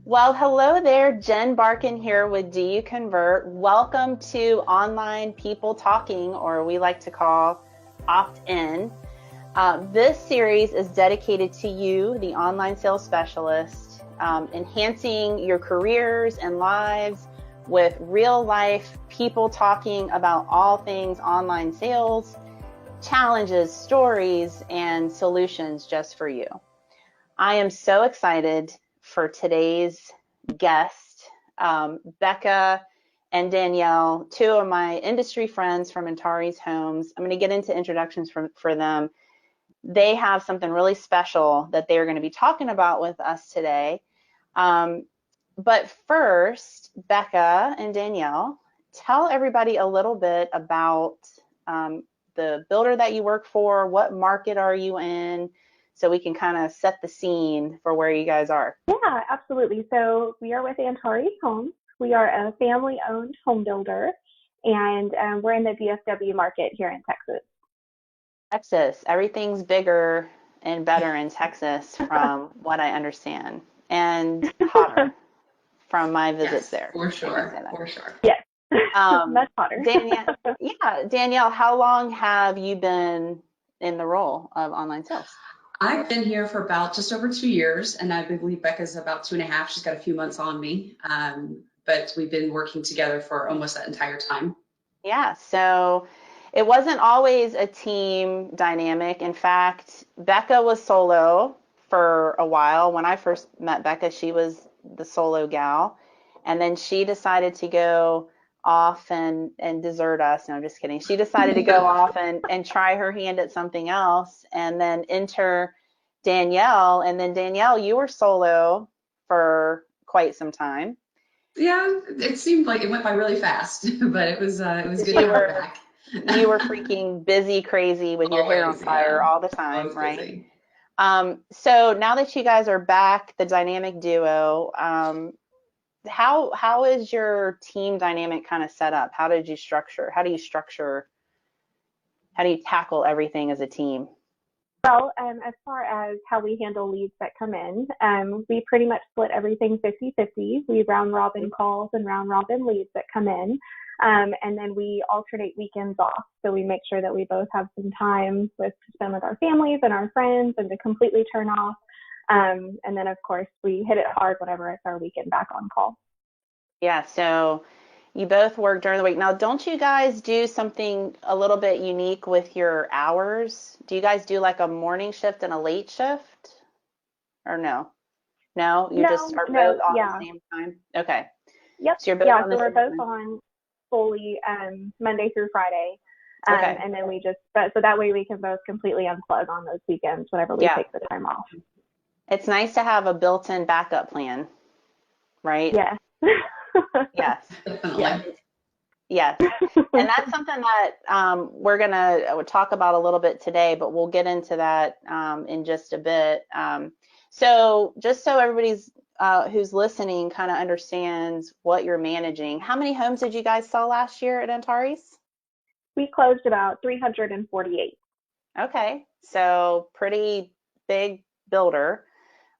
Well, hello there. Jen Barkan here with Do You Convert? Welcome to Online People Talking, or we like to call Opt In. This series is dedicated to you, the online sales specialist, enhancing your careers and lives with real life people talking about all things online sales, challenges, stories, and solutions just for you. I am so excited for today's guest, Becca and Danielle, two of my industry friends from Antares Homes. I'm going to get into introductions for them. They have something really special that they're going to be talking about with us today. But first, Becca and Danielle, tell everybody a little bit about the builder that you work for. What market are you in? So we can kind of set the scene for where you guys are. Yeah, absolutely. So we are with Antares Homes. We are a family-owned home builder, and we're in the DFW market here in Texas. Texas, everything's bigger and better in Texas from what I understand, and hotter from my visits Yes, there. for I can sure, say that. for sure. Yes, Um, much hotter. Danielle, how long have you been in the role of online sales? I've been here for about just over 2 years, and I believe Becca's about 2.5. She's got a few months on me, but we've been working together for almost that entire time. Yeah, so it wasn't always a team dynamic. In fact, Becca was solo for a while. When I first met Becca, she was the solo gal. And then she decided to go off and desert us. No, I'm just kidding. She decided to go off and try her hand at something else and then enter Danielle. And then Danielle, you were solo for quite some time. Yeah, it seemed like it went by really fast, but it was good to You have her were back. you were freaking busy crazy with your hair on Always, fire yeah, all the time, always right? busy. So now that you guys are back, the dynamic duo, how is your team dynamic kind of set up? How do you tackle everything as a team? Well, as far as how we handle leads that come in, we pretty much split everything 50-50. We round robin calls and round robin leads that come in. And then we alternate weekends off. So we make sure that we both have some time to spend with our families and our friends and to completely turn off. And then, of course, we hit it hard whenever it's our weekend back on call. Yeah, so you both work during the week. Now, don't you guys do something a little bit unique with your hours? Do you guys do like a morning shift and a late shift? Or no? No, you just No, are no, both on the yeah. same time? Okay. Yep. So you're both Yeah. on So the we're same both time. on fully Monday through Friday. Okay. And then so that way we can both completely unplug on those weekends whenever we Yeah. take the time off. It's nice to have a built-in backup plan, right? Yes. Yes. Yes. Definitely. Yes. And that's something that we're going to talk about a little bit today, but we'll get into that in just a bit. So just so everybody's who's listening kind of understands what you're managing, how many homes did you guys sell last year at Antares? We closed about 348. Okay. So pretty big builder.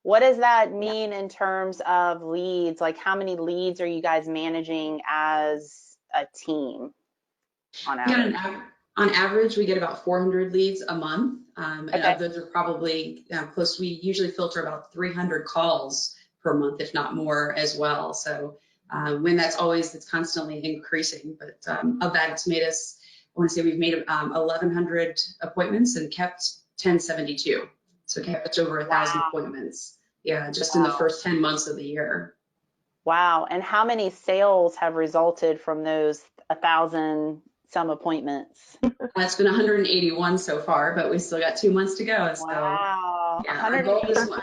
What does that Yeah. mean in terms of leads? Like how many leads are you guys managing as a team on Yeah, average? on average, we get about 400 leads a month. And Okay. of those are probably close. We usually filter about 300 calls per month, if not more as well. So when it's constantly increasing. But of that, it's made us, I want to say we've made 1,100 appointments and kept 1072. So kept over 1,000 Wow. appointments. Yeah, just in the Wow. first 10 months of the year. Wow. And how many sales have resulted from those 1,000 some appointments? It's been 181 so far, but we still got 2 months to go. So Wow. yeah, our goal is 181.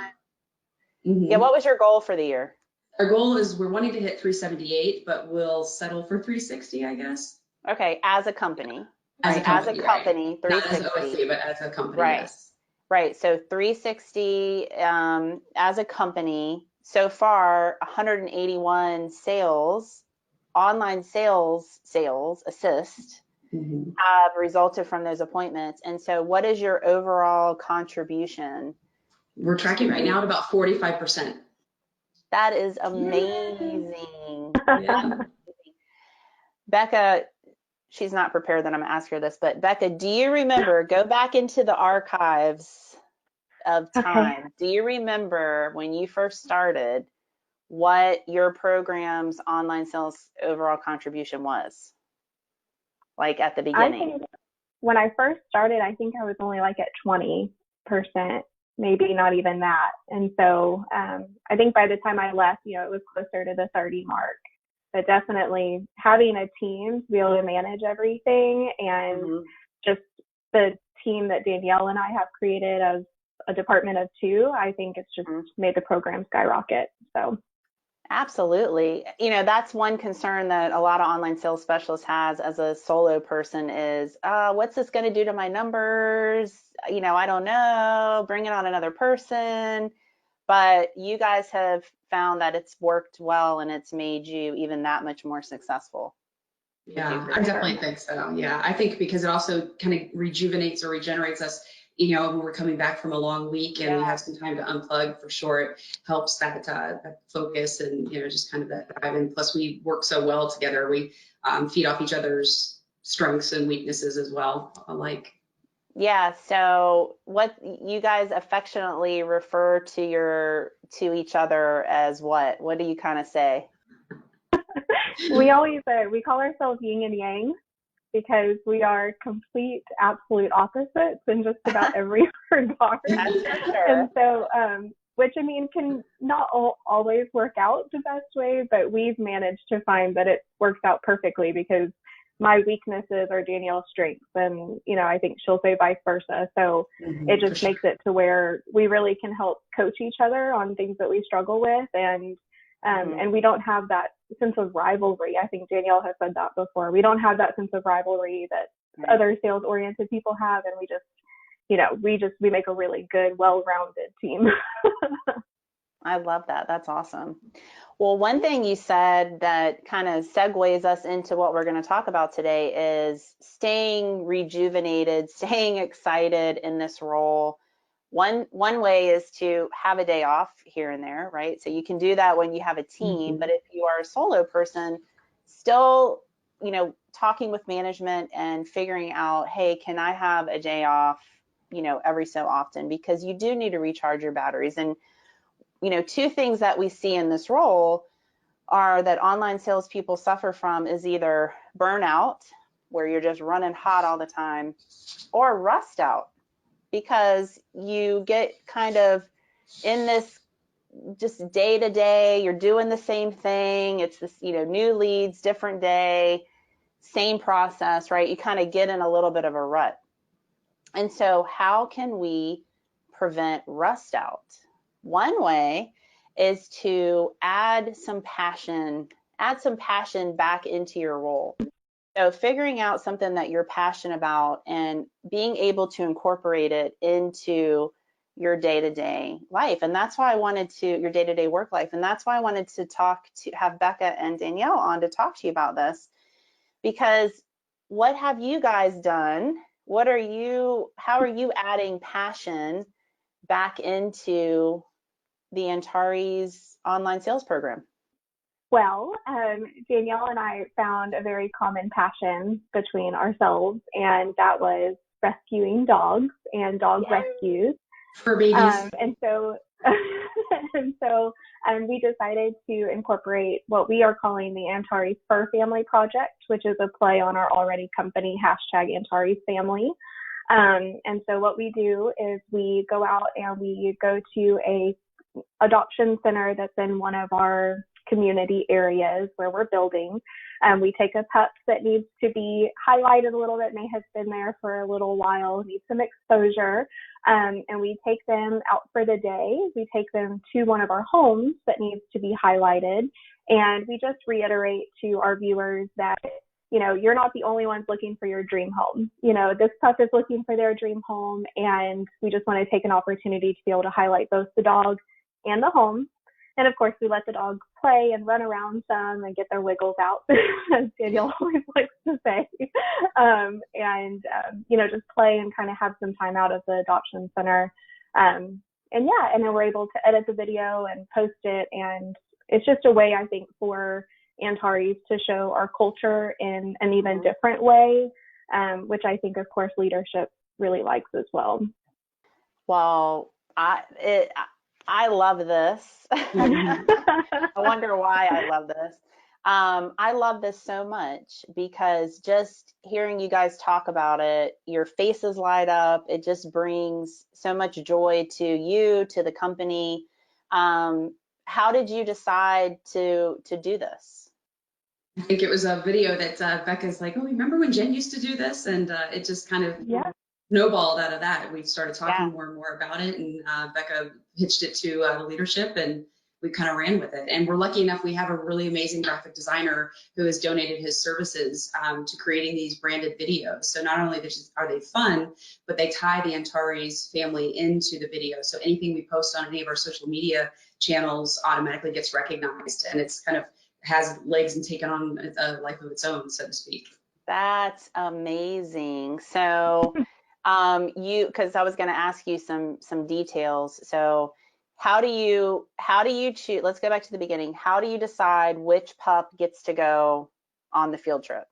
Yeah, mhm. what was your goal for the year? Our goal is we're wanting to hit 378, but we'll settle for 360, I guess, Okay, as a company, as a right? As a company, right? company, Not as 360. OSC, but as a company, Right. yes. Right. So 360 as a company, so far 181 sales, online sales assist Hmm. have resulted from those appointments. And so what is your overall contribution We're tracking right to, now at about 45%. That is amazing. Yeah. Becca, she's not prepared that I'm gonna ask her this, but Becca, do you remember, go back into the archives of Okay. time. Do you remember when you first started what your program's online sales overall contribution was? Like at the I beginning? think when I first started, I think I was only like at 20%, maybe not even that. And so I think by the time I left, it was closer to the 30 mark. But definitely having a team to be able to manage everything, and Hmm. just the team that Danielle and I have created of a department of two, I think it's just made the program skyrocket. So Absolutely. That's one concern that a lot of online sales specialists has as a solo person is, what's this going to do to my numbers? I don't know, bringing on another person. But you guys have found that it's worked well and it's made you even that much more successful. Would you Yeah, agree I with her? definitely think so. Yeah, I think because it also kind of rejuvenates or regenerates us, when we're coming back from a long week and we Yeah. have some time to unplug for sure, it helps that focus and, just kind of that drive. And plus we work so well together. We feed off each other's strengths and weaknesses as well, alike. Yeah, so what you guys affectionately refer to each other as what? What do you kind of say? we always we call ourselves yin and yang, because we are complete, absolute opposites in just about every regard. That's for And sure. so, which I mean, can not always work out the best way, but we've managed to find that it works out perfectly, because my weaknesses are Danielle's strengths, and I think she'll say vice versa. So it For just sure. makes it to where we really can help coach each other on things that we struggle with, Hmm. and we don't have that sense of rivalry. I think Danielle has said that before. We don't have that sense of rivalry that Right. other sales oriented people have, and we make a really good, well-rounded team. I love that. That's awesome. Well, one thing you said that kind of segues us into what we're going to talk about today is staying rejuvenated, staying excited in this role. One way is to have a day off here and there, right? So you can do that when you have a team, but Mhm. if you are a solo person, still, talking with management and figuring out, hey, can I have a day off, every so often, because you do need to recharge your batteries. And two things that we see in this role are that online salespeople suffer from is either burnout, where you're just running hot all the time, or rust out, because you get kind of in this just day to day, you're doing the same thing. It's this, new leads, different day, same process, right? You kind of get in a little bit of a rut. And so, how can we prevent rust out? One way is to add some passion back into your role. So, figuring out something that you're passionate about and being able to incorporate it into your day-to-day life. And that's why I wanted to, your day-to-day work life. And that's why I wanted to have Becca and Danielle on to talk to you about this, because what have you guys done? How are you adding passion back into the Antares online sales program? Well, Danielle and I found a very common passion between ourselves, and that was rescuing dogs and dog Yay. rescues. For babies. And so, and so we decided to incorporate what we are calling the Antares Fur Family Project, which is a play on our already company hashtag Antares Family. And so what we do is we go out and we go to a adoption center that's in one of our community areas where we're building. We take a pup that needs to be highlighted a little bit, may have been there for a little while, needs some exposure, and we take them out for the day. We take them to one of our homes that needs to be highlighted, and we just reiterate to our viewers that you're not the only ones looking for your dream home. This pup is looking for their dream home, and we just want to take an opportunity to be able to highlight both the dog and the home. And of course, we let the dogs play and run around some and get their wiggles out, as Danielle always likes to say. And just play and kind of have some time out of the adoption center. yeah, and then we're able to edit the video and post it. And it's just a way, I think, for Antares to show our culture in an even different way, which I think, of course, leadership really likes as well. Well, I love this. I wonder why I love this. I love this so much because just hearing you guys talk about it, your faces light up. It just brings so much joy to you, to the company. How did you decide to do this? I think it was a video that Becca's like, oh, remember when Jen used to do this? And it just kind of snowballed out of that. We started talking more and more about it, and Becca pitched it to the leadership, and we kind of ran with it. And we're lucky enough, we have a really amazing graphic designer who has donated his services to creating these branded videos. So not only are they fun, but they tie the Antares family into the video. So anything we post on any of our social media channels automatically gets recognized, and it's kind of has legs and taken on a life of its own, so to speak. That's amazing. So because I was going to ask you some details. So how do you choose? Let's go back to the beginning. How do you decide which pup gets to go on the field trip?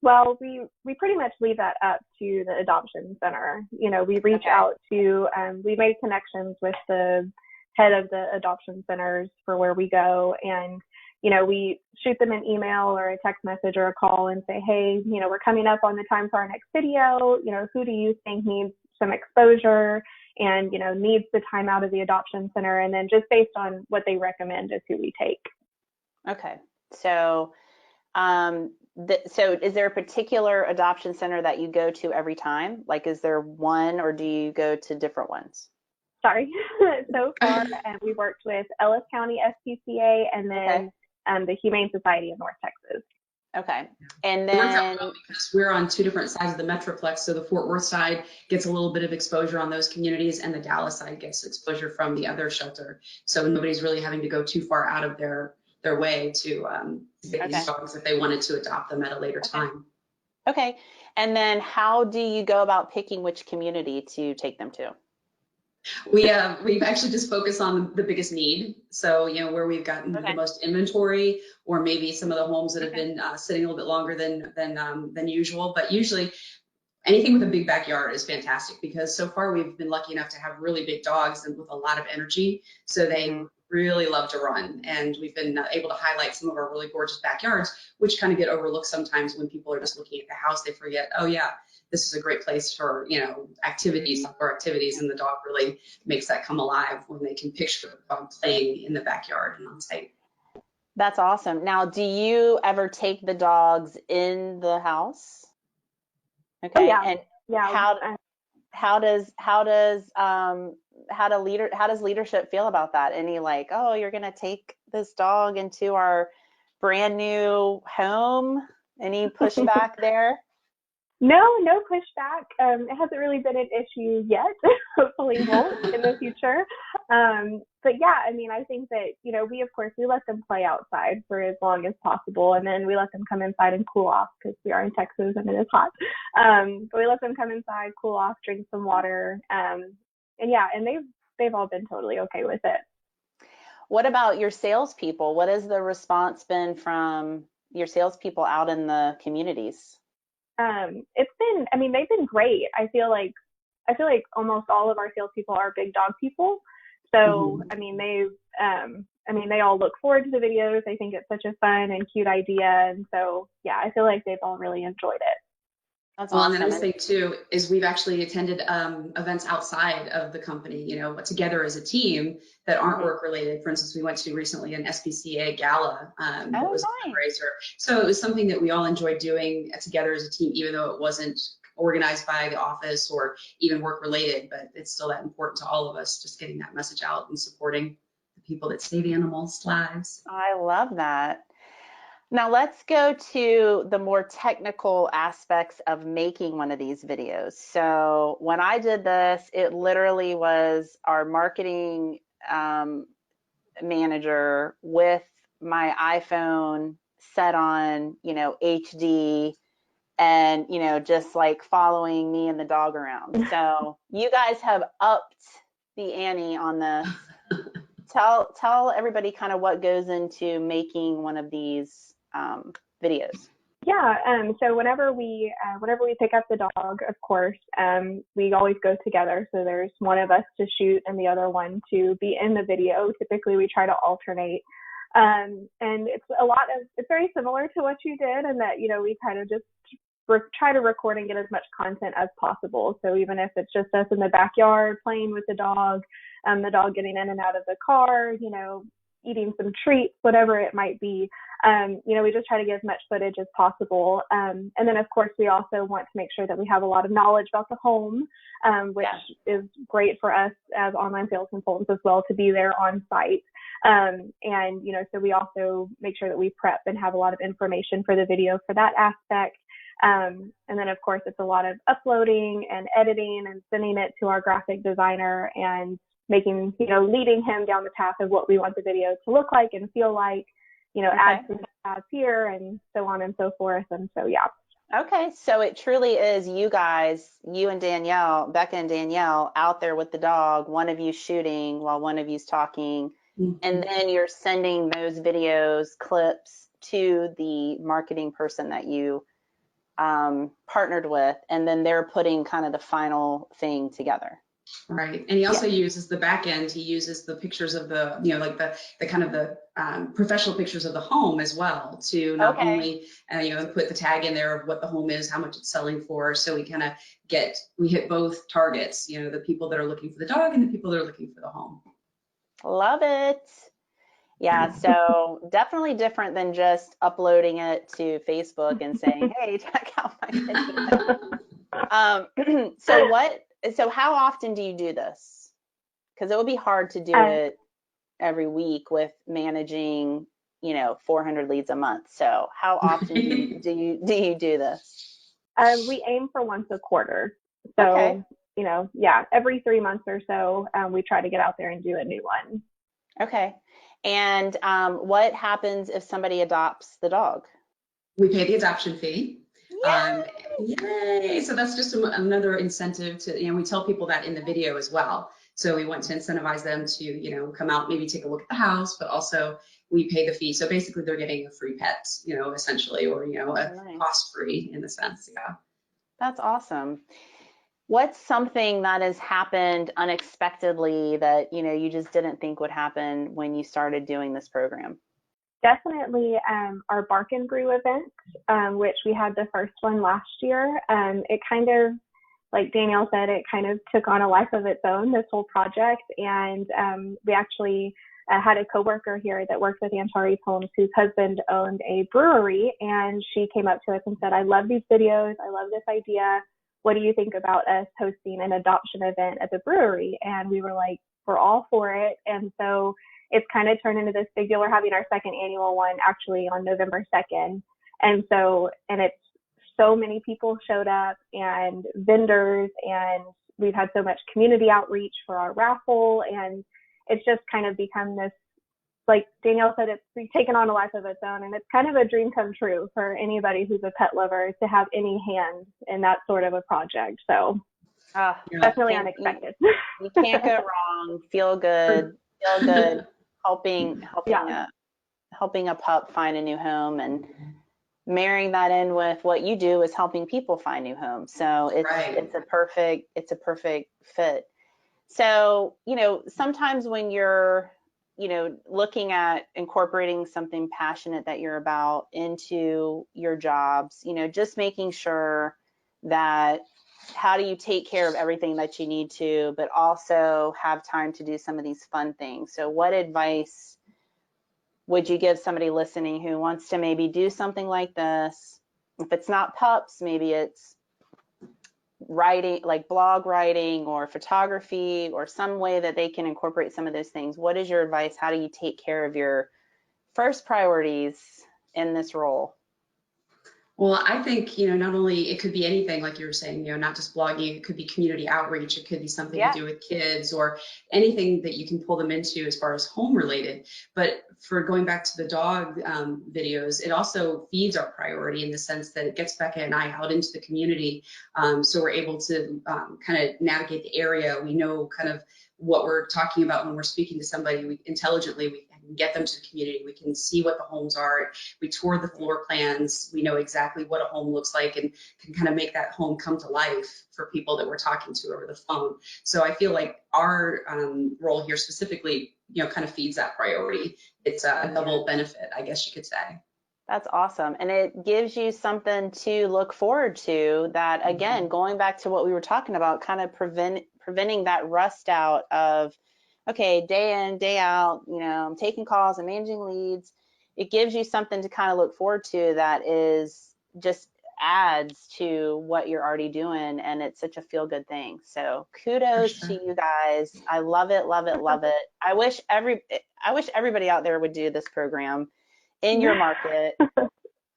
Well, we pretty much leave that up to the adoption center. You know, we reach out to, we made connections with the head of the adoption centers for where we go, and you know, we shoot them an email or a text message or a call and say, hey, you know, we're coming up on the time for our next video. You know, who do you think needs some exposure and, you know, needs the time out of the adoption center? And then just based on what they recommend is who we take. Okay. So, so is there a particular adoption center that you go to every time? Like, is there one, or do you go to different ones? Sorry. So far, we worked with Ellis County SPCA and then the Humane Society of North Texas. Okay. And then because we're on two different sides of the Metroplex, so the Fort Worth side gets a little bit of exposure on those communities, and the Dallas side gets exposure from the other shelter. So nobody's really having to go too far out of their way to get these dogs if they wanted to adopt them at a later time. Okay. And then how do you go about picking which community to take them to? We've actually just focused on the biggest need. So, you know, where we've gotten the most inventory, or maybe some of the homes that have been sitting a little bit longer than usual. But usually anything with a big backyard is fantastic, because so far we've been lucky enough to have really big dogs and with a lot of energy. So they really love to run. And we've been able to highlight some of our really gorgeous backyards, which kind of get overlooked sometimes when people are just looking at the house. They forget, oh yeah, this is a great place for, you know, activities, outdoor activities, and the dog really makes that come alive when they can picture the dog playing in the backyard and on site. That's awesome. Now, do you ever take the dogs in the house? Okay. And how does leadership feel about that? Any like, oh, you're gonna take this dog into our brand new home? Any pushback there? No pushback. It hasn't really been an issue yet. Hopefully won't in the future. But yeah, I mean, I think that, you know, we let them play outside for as long as possible, and then we let them come inside and cool off, because we are in Texas and it is hot. But we let them come inside, cool off, drink some water, and yeah, and they've all been totally okay with it. What about your salespeople? What has the response been from your salespeople out in the communities? It's been, I mean, they've been great. I feel like almost all of our salespeople are big dog people. So, I mean, they all look forward to the videos. They think it's such a fun and cute idea. And so, yeah, I feel like they've all really enjoyed it. That's awesome. And the nice thing too is we've actually attended events outside of the company, you know, together as a team that aren't work related. For instance, we went to recently an SPCA gala that was a fundraiser. So it was something that we all enjoyed doing together as a team, even though it wasn't organized by the office or even work related, but it's still that important to all of us, just getting that message out and supporting the people that save animals' lives. I love that. Now let's go to the more technical aspects of making one of these videos. So when I did this, it literally was our marketing manager with my iPhone set on, you know, HD, and, you know, just like following me and the dog around. So you guys have upped be Annie on this. Tell everybody kind of what goes into making one of these videos. Yeah, so whenever we pick up the dog, of course, we always go together. So there's one of us to shoot and the other one to be in the video. Typically, we try to alternate. And it's very similar to what you did, and that, we kind of just try to record and get as much content as possible. So even if it's just us in the backyard playing with the dog getting in and out of the car, eating some treats, whatever it might be, we just try to get as much footage as possible. And then, of course, we also want to make sure that we have a lot of knowledge about the home, which is great for us as online sales consultants as well, to be there on site. So we also make sure that we prep and have a lot of information for the video for that aspect. And then, of course, it's a lot of uploading and editing and sending it to our graphic designer and making, leading him down the path of what we want the video to look like and feel like, add some tabs here and so on and so forth. And so, yeah. Okay. So it truly is you guys, you and Danielle, Becca and Danielle, out there with the dog, one of you shooting while one of you's talking. Mm-hmm. And then you're sending those videos, clips to the marketing person that you partnered with, and then they're putting kind of the final thing together. Right. And he also uses the back end. He uses the pictures of the, like the kind of the professional pictures of the home as well, to not only, put the tag in there of what the home is, how much it's selling for. So we kind of we hit both targets, the people that are looking for the dog and the people that are looking for the home. Love it. Yeah, so definitely different than just uploading it to Facebook and saying, hey, check out my video. So how often do you do this? Because it would be hard to do it every week with managing, 400 leads a month. So how often do you do this? We aim for once a quarter. So, every 3 months or so, we try to get out there and do a new one. Okay. And what happens if somebody adopts the dog? We pay the adoption fee. Yay! Yay! So that's just another incentive to, we tell people that in the video as well. So we want to incentivize them to, come out, maybe take a look at the house, but also we pay the fee. So basically they're getting a free pet, essentially, or, a cost-free in the sense. Yeah. That's awesome. What's something that has happened unexpectedly that, you just didn't think would happen when you started doing this program? Definitely our Barkan Brew event, which we had the first one last year. It kind of, like Danielle said, it kind of took on a life of its own, this whole project. And we actually had a coworker here that works with Antares Homes whose husband owned a brewery. And she came up to us and said, I love these videos. I love this idea. What do you think about us hosting an adoption event at the brewery? And we were like, we're all for it. And so it's kind of turned into this big deal. We're having our second annual one actually on November 2nd. And it's so many people showed up and vendors, and we've had so much community outreach for our raffle. And it's just kind of become this, like Danielle said, it's taken on a life of its own, and it's kind of a dream come true for anybody who's a pet lover to have any hand in that sort of a project. So definitely unexpected. You can't go wrong. Feel good, helping a pup find a new home, and marrying that in with what you do is helping people find new homes. So it's a perfect fit. So, sometimes when you're looking at incorporating something passionate that you're about into your jobs, just making sure that how do you take care of everything that you need to, but also have time to do some of these fun things. So what advice would you give somebody listening who wants to maybe do something like this? If it's not pups, maybe it's writing, like blog writing or photography, or some way that they can incorporate some of those things. What is your advice? How do you take care of your first priorities in this role? Well, I think, not only it could be anything like you were saying, not just blogging, it could be community outreach. It could be something to do with kids or anything that you can pull them into as far as home related. But for going back to the dog videos, it also feeds our priority in the sense that it gets Becca and I out into the community. So we're able to kind of navigate the area. We know kind of what we're talking about when we're speaking to somebody. We can get them to the community. We can see what the homes are. We tour the floor plans. We know exactly what a home looks like and can kind of make that home come to life for people that we're talking to over the phone. So I feel like our role here specifically, kind of feeds that priority. It's a double benefit, I guess you could say. That's awesome. And it gives you something to look forward to that, again, going back to what we were talking about, kind of preventing that rust out of, okay, day in, day out, I'm taking calls, I'm managing leads. It gives you something to kind of look forward to that is just adds to what you're already doing. And it's such a feel-good thing. So kudos to you guys. I love it, love it, love it. I wish everybody out there would do this program in your market.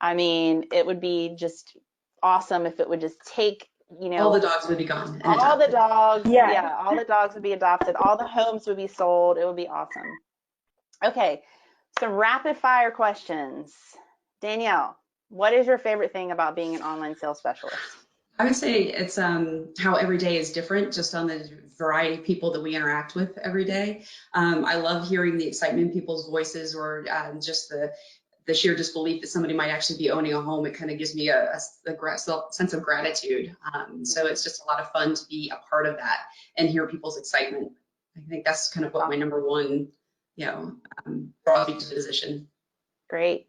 I mean, it would be just awesome if it would just take, all the dogs would be gone. All the dogs, all the dogs would be adopted. All the homes would be sold. It would be awesome. Okay, some rapid fire questions. Danielle, what is your favorite thing about being an online sales specialist? I would say it's how every day is different, just on the variety of people that we interact with every day. I love hearing the excitement in people's voices, or just the sheer disbelief that somebody might actually be owning a home. It kind of gives me a sense of gratitude. So it's just a lot of fun to be a part of that and hear people's excitement. I think that's kind of what my number one, draws me to the position. Great.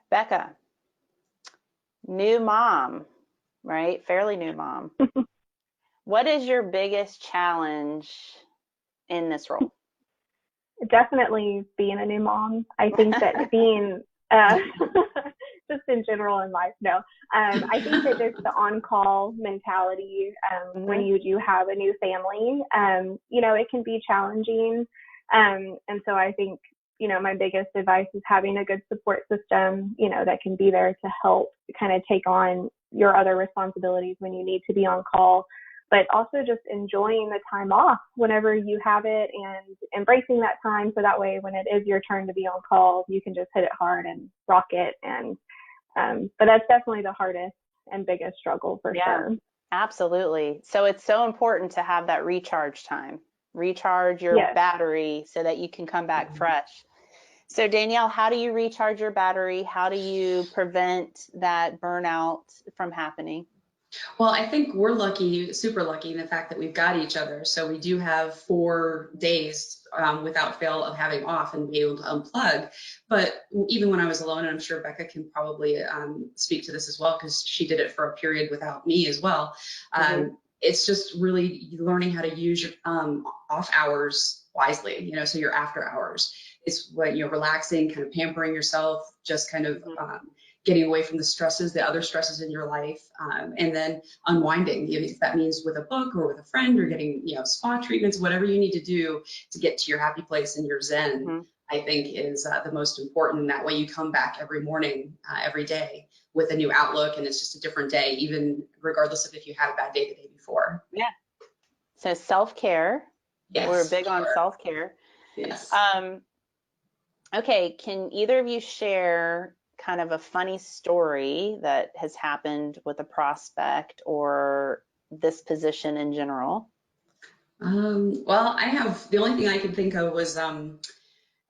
Becca, new mom, right? Fairly new mom. What is your biggest challenge in this role? Definitely being a new mom. I think that being just in general in life, no. I think that just the on-call mentality when you do have a new family, it can be challenging. And so I think, my biggest advice is having a good support system, that can be there to help kind of take on your other responsibilities when you need to be on call, but also just enjoying the time off whenever you have it and embracing that time. So that way, when it is your turn to be on call, you can just hit it hard and rock it. And, but that's definitely the hardest and biggest struggle for sure. Absolutely. So it's so important to have that recharge time, recharge your battery so that you can come back fresh. So Danielle, how do you recharge your battery? How do you prevent that burnout from happening? Well, I think we're lucky, super lucky in the fact that we've got each other. So we do have 4 days without fail of having off and be able to unplug. But even when I was alone, and I'm sure Becca can probably speak to this as well, because she did it for a period without me as well. It's just really learning how to use your off hours wisely, so your after hours. It's what, relaxing, kind of pampering yourself, just kind of getting away from the other stresses in your life, and then unwinding, if that means with a book or with a friend or getting, spa treatments, whatever you need to do to get to your happy place and your zen, I think is the most important. That way you come back every morning, every day with a new outlook, and it's just a different day, even regardless of if you had a bad day the day before. Yeah. So self-care. Yes, we're big on self-care. Yes. Okay, can either of you share kind of a funny story that has happened with a prospect or this position in general? Well, I have, the only thing I could think of was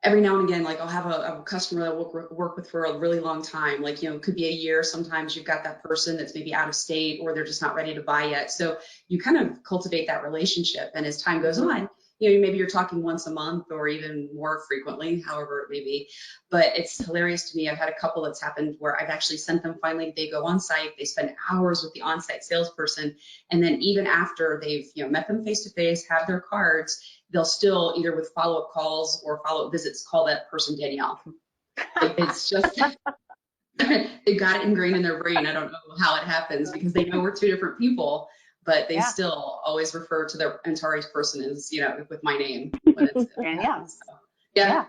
every now and again, like I'll have a customer that we'll work with for a really long time. Like, it could be a year. Sometimes you've got that person that's maybe out of state or they're just not ready to buy yet. So you kind of cultivate that relationship. And as time goes on, maybe you're talking once a month or even more frequently, however it may be. But it's hilarious to me. I've had a couple that's happened where I've actually sent them, finally, they go on site, they spend hours with the on-site salesperson. And then even after they've met them face to face, have their cards, they'll still, either with follow-up calls or follow-up visits, call that person Danielle. It's just, they've got it ingrained in their brain. I don't know how it happens because they know we're 2 different people, but they still always refer to their Antares person as, with my name. When it's, yeah.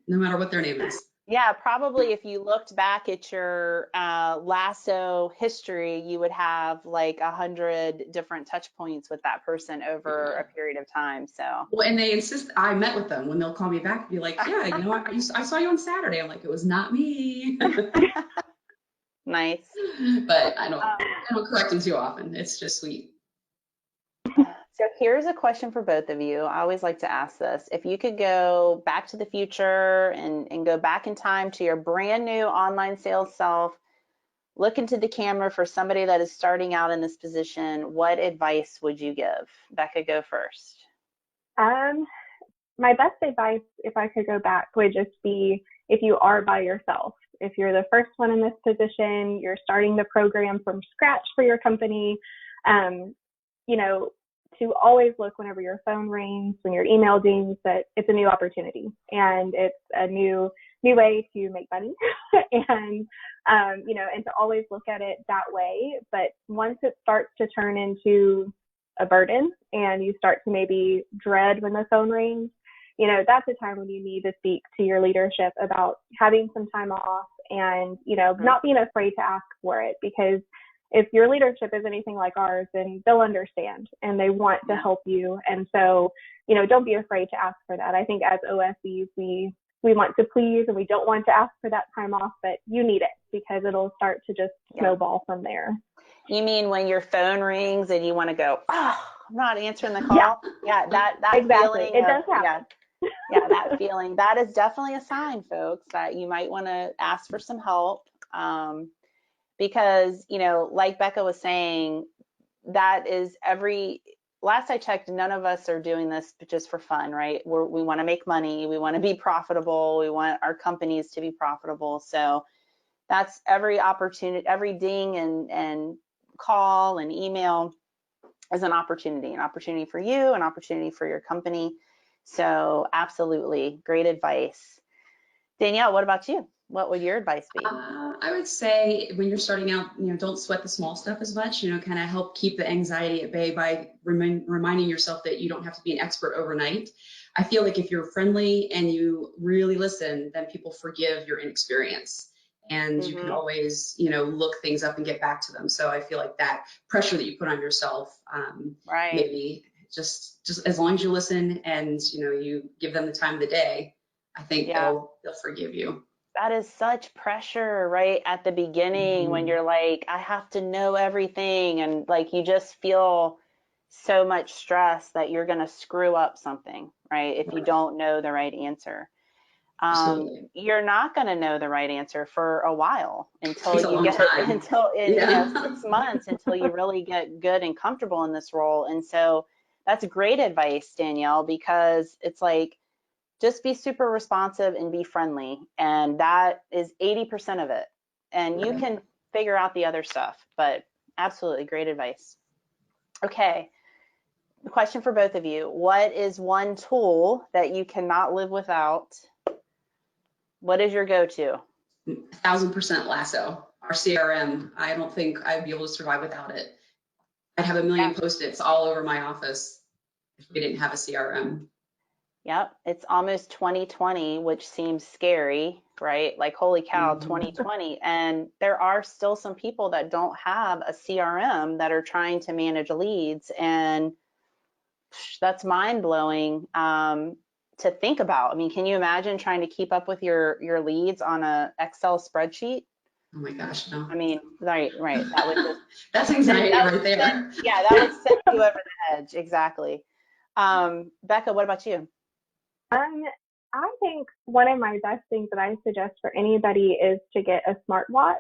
No matter what their name is. Yeah, probably if you looked back at your lasso history, you would have like 100 different touch points with that person over a period of time. So. Well, and they insist I met with them when they'll call me back and be like, yeah, I saw you on Saturday. I'm like, it was not me. Nice. But I don't correct them too often. It's just sweet. So here's a question for both of you. I always like to ask this. If you could go back to the future and go back in time to your brand new online sales self, look into the camera for somebody that is starting out in this position, what advice would you give? Becca, go first. Um, my best advice, if I could go back, would just be if you are by yourself. If you're the first one in this position, you're starting the program from scratch for your company, you know, to always look whenever your phone rings, when your email dings, that it's a new opportunity and it's a new way to make money. And you know, and to always look at it that way. But once it starts to turn into a burden and you start to maybe dread when the phone rings, you know, that's a time when you need to speak to your leadership about having some time off and, you know, not being afraid to ask for it, because if your leadership is anything like ours, then they'll understand and they want to help you. And so, you know, don't be afraid to ask for that. I think as OSEs, we want to please and we don't want to ask for that time off, but you need it because it'll start to just snowball from there. You mean when your phone rings and you want to go, oh, I'm not answering the call? Yeah, that exactly. feeling. It does happen. Yeah, that feeling. That is definitely a sign, folks, that you might want to ask for some help. Because, you know, like Becca was saying, that is last I checked, none of us are doing this just for fun, right? We want to make money. We want to be profitable. We want our companies to be profitable. So that's every opportunity, every ding and call and email is an opportunity for you, an opportunity for your company. So absolutely, great advice. Danielle, what about you? What would your advice be? I would say when you're starting out, you know, don't sweat the small stuff as much, you know, kind of help keep the anxiety at bay by reminding yourself that you don't have to be an expert overnight. I feel like if you're friendly and you really listen, then people forgive your inexperience. And you can always, you know, look things up and get back to them. So I feel like that pressure that you put on yourself, Right. maybe just as long as you listen and, you know, you give them the time of the day, I think they'll forgive you. That is such pressure, right? At the beginning when you're like, I have to know everything, and like you just feel so much stress that you're going to screw up something, right? If you don't know the right answer. Absolutely. You're not going to know the right answer for a while until It's a you long get time. until you know 6 months until you really get good and comfortable in this role. And so that's great advice, Danielle, because it's like just be super responsive and be friendly, and that is 80% of it. And you can figure out the other stuff, but absolutely great advice. Okay. The question for both of you. What is one tool that you cannot live without? What is your go-to? 1,000% Lasso, our CRM. I don't think I'd be able to survive without it. I'd have a million Post-its all over my office if we didn't have a CRM. Yep, it's almost 2020, which seems scary, right? Like, holy cow, 2020. And there are still some people that don't have a CRM that are trying to manage leads. And that's mind blowing to think about. I mean, can you imagine trying to keep up with your leads on a Excel spreadsheet? Oh my gosh, no. I mean, right. That would just that's anxiety right there. Yeah, that would send you over the edge. Exactly. Becca, what about you? I think one of my best things that I suggest for anybody is to get a smartwatch,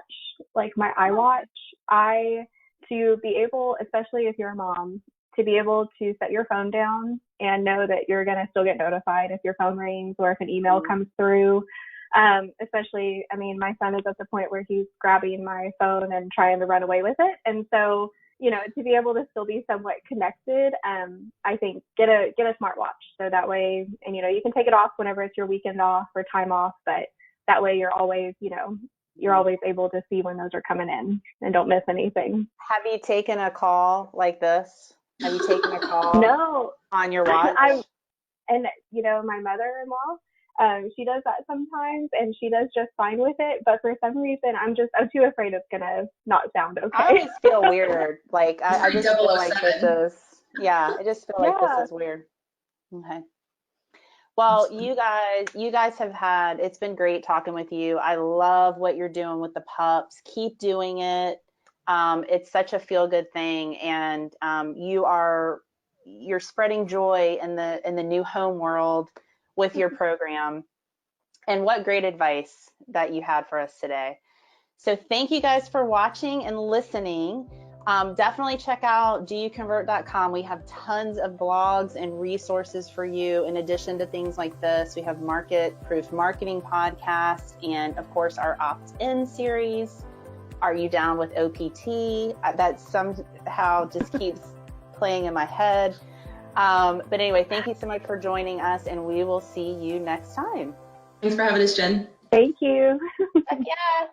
like my iWatch. To be able, especially if you're a mom, to be able to set your phone down and know that you're going to still get notified if your phone rings or if an email comes through. Especially, I mean, my son is at the point where he's grabbing my phone and trying to run away with it. And so, you know, to be able to still be somewhat connected, I think get a smartwatch. So that way, and, you know, you can take it off whenever it's your weekend off or time off, but that way you're always, you know, you're always able to see when those are coming in and don't miss anything. Have you taken a call like this? Have you taken a call No. on your watch? And, you know, my mother-in-law, she does that sometimes and she does just fine with it. But for some reason, I'm too afraid it's going to not sound okay. I always feel weird. Like, I just feel like this is, I just feel like this is weird. Okay. Well, you guys have it's been great talking with you. I love what you're doing with the pups. Keep doing it. It's such a feel-good thing. And you are you're spreading joy in the new home world with your program. And what great advice that you had for us today. So thank you guys for watching and listening. Definitely check out doyouconvert.com. We have tons of blogs and resources for you. In addition to things like this, we have Market Proof Marketing Podcast, and of course our opt-in series. Are you down with OPT? That somehow just keeps playing in my head. But anyway, thank you so much for joining us, and we will see you next time. Thanks for having us, Jen. Thank you. Yeah.